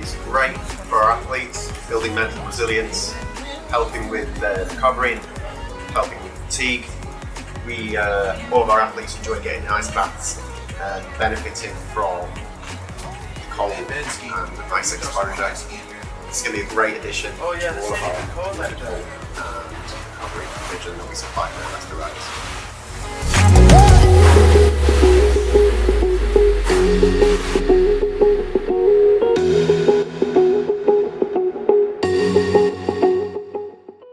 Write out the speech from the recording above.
is great for our athletes, building mental resilience, helping with recovery, helping with fatigue. All of our athletes enjoy getting ice baths and benefiting from cold and ice exposure. It's going to be a great addition to all of our medical and recovery provision that we supply for Leicester Riders.